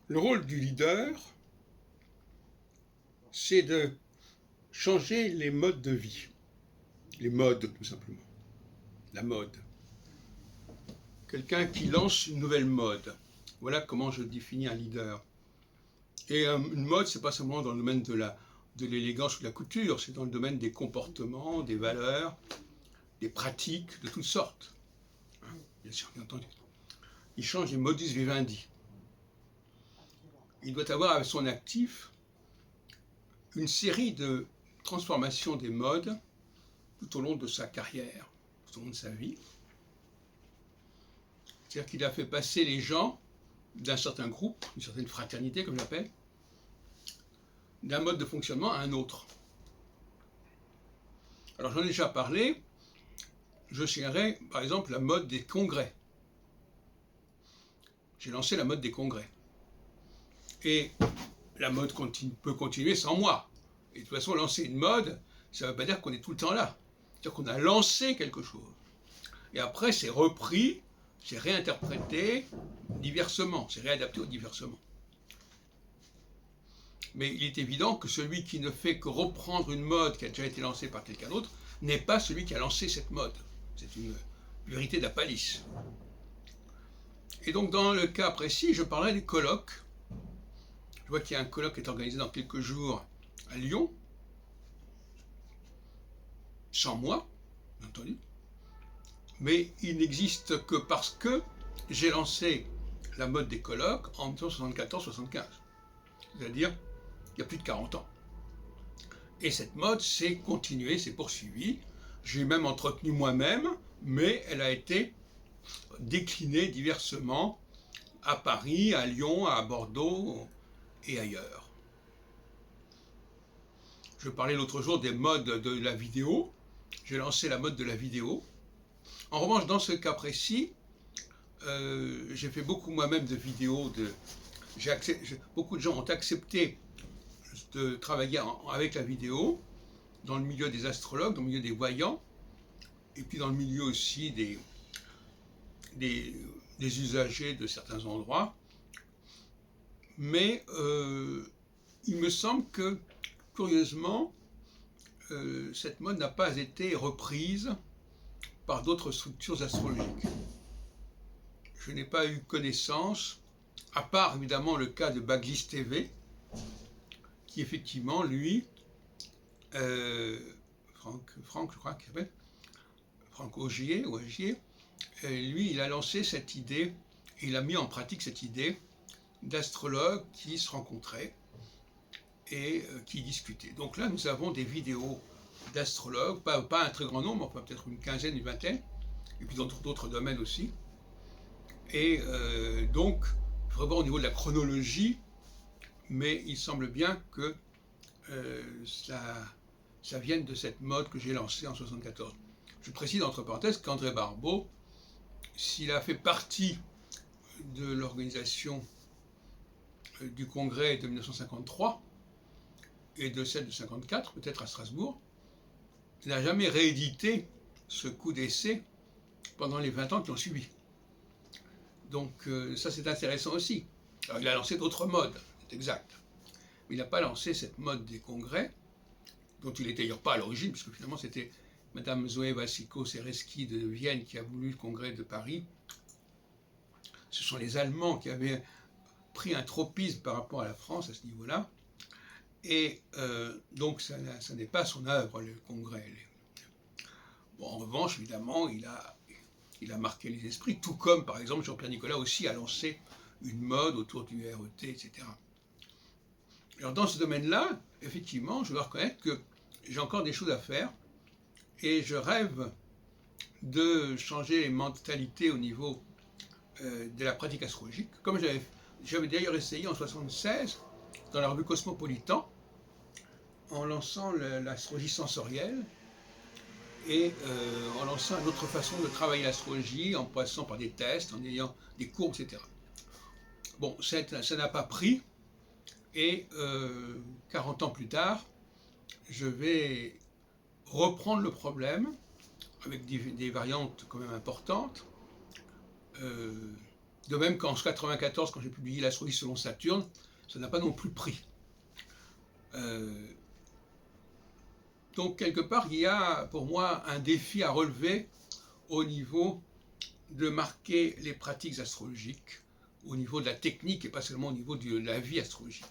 Le rôle du leader, c'est de changer les modes de vie. Les modes, tout simplement. La mode. Quelqu'un qui lance une nouvelle mode. Voilà comment je définis un leader. Et une mode, c'est pas seulement dans le domaine de l'élégance ou de la couture, c'est dans le domaine des comportements, des valeurs, des pratiques de toutes sortes. Bien sûr, bien entendu. Il change les modus vivendi. Il doit avoir à son actif une série de transformations des modes tout au long de sa carrière, tout au long de sa vie. C'est-à-dire qu'il a fait passer les gens d'un certain groupe, d'une certaine fraternité, comme j'appelle, d'un mode de fonctionnement à un autre. Alors j'en ai déjà parlé, je citerai par exemple la mode des congrès. J'ai lancé la mode des congrès. Et la mode peut continuer sans moi. Et de toute façon, lancer une mode, ça ne veut pas dire qu'on est tout le temps là. C'est-à-dire qu'on a lancé quelque chose. Et après, c'est repris, c'est réinterprété diversement, c'est réadapté diversement. Mais il est évident que celui qui ne fait que reprendre une mode qui a déjà été lancée par quelqu'un d'autre n'est pas celui qui a lancé cette mode. C'est une vérité d'Apalice. Et donc, dans le cas précis, je parlerai des colloques. Je vois qu'il y a un colloque qui est organisé dans quelques jours à Lyon, sans moi, bien entendu. Mais il n'existe que parce que j'ai lancé la mode des colloques en 1974-75. C'est-à-dire, il y a plus de 40 ans. Et cette mode s'est continuée, s'est poursuivie. J'ai même entretenu moi-même, mais elle a été déclinée diversement à Paris, à Lyon, à Bordeaux et ailleurs. Je parlais l'autre jour des modes de la vidéo. J'ai lancé la mode de la vidéo. En revanche, dans ce cas précis, j'ai fait beaucoup moi-même de vidéos. Beaucoup de gens ont accepté de travailler avec la vidéo dans le milieu des astrologues, dans le milieu des voyants, et puis dans le milieu aussi des usagers de certains endroits. Mais il me semble que, curieusement, cette mode n'a pas été reprise par d'autres structures astrologiques. Je n'ai pas eu connaissance, à part évidemment le cas de Baglis TV, qui effectivement, lui, Franck, je crois qu'il s'appelle, Franck Augier, lui, il a lancé cette idée, et il a mis en pratique cette idée d'astrologues qui se rencontraient et qui discutaient. Donc là, nous avons des vidéos d'astrologues, pas un très grand nombre, enfin peut-être une quinzaine, une vingtaine, et puis dans d'autres domaines aussi. Et donc, il faudrait voir au niveau de la chronologie, mais il semble bien que ça vienne de cette mode que j'ai lancée en 1974. Je précise entre parenthèses qu'André Barbeau, s'il a fait partie de l'organisation du congrès de 1953 et de celle de 1954, peut-être à Strasbourg, il n'a jamais réédité ce coup d'essai pendant les 20 ans qui ont suivi. Donc ça c'est intéressant aussi. Alors, il a lancé d'autres modes, c'est exact. Mais il n'a pas lancé cette mode des congrès, dont il n'était d'ailleurs pas à l'origine, puisque finalement c'était Madame Zoé Wassiko-Sereski de Vienne qui a voulu le congrès de Paris. Ce sont les Allemands qui avaient pris un tropisme par rapport à la France à ce niveau-là. Et donc ça n'est pas son œuvre, le congrès. Bon, en revanche, évidemment, il a marqué les esprits, tout comme, par exemple, Jean-Pierre Nicolas aussi a lancé une mode autour du RET, etc. Alors, dans ce domaine-là, effectivement, je dois reconnaître que j'ai encore des choses à faire et je rêve de changer les mentalités au niveau de la pratique astrologique, comme j'avais d'ailleurs essayé en 1976 dans la revue Cosmopolitan, en lançant l'astrologie sensorielle et en lançant une autre façon de travailler l'astrologie, en passant par des tests, en ayant des cours, etc. Bon, ça n'a pas pris, et 40 ans plus tard, je vais reprendre le problème, avec des variantes quand même importantes, De même qu'en 1994, quand j'ai publié l'astrologie selon Saturne, ça n'a pas non plus pris. Donc quelque part, il y a pour moi un défi à relever au niveau de marquer les pratiques astrologiques, au niveau de la technique et pas seulement au niveau de la vie astrologique.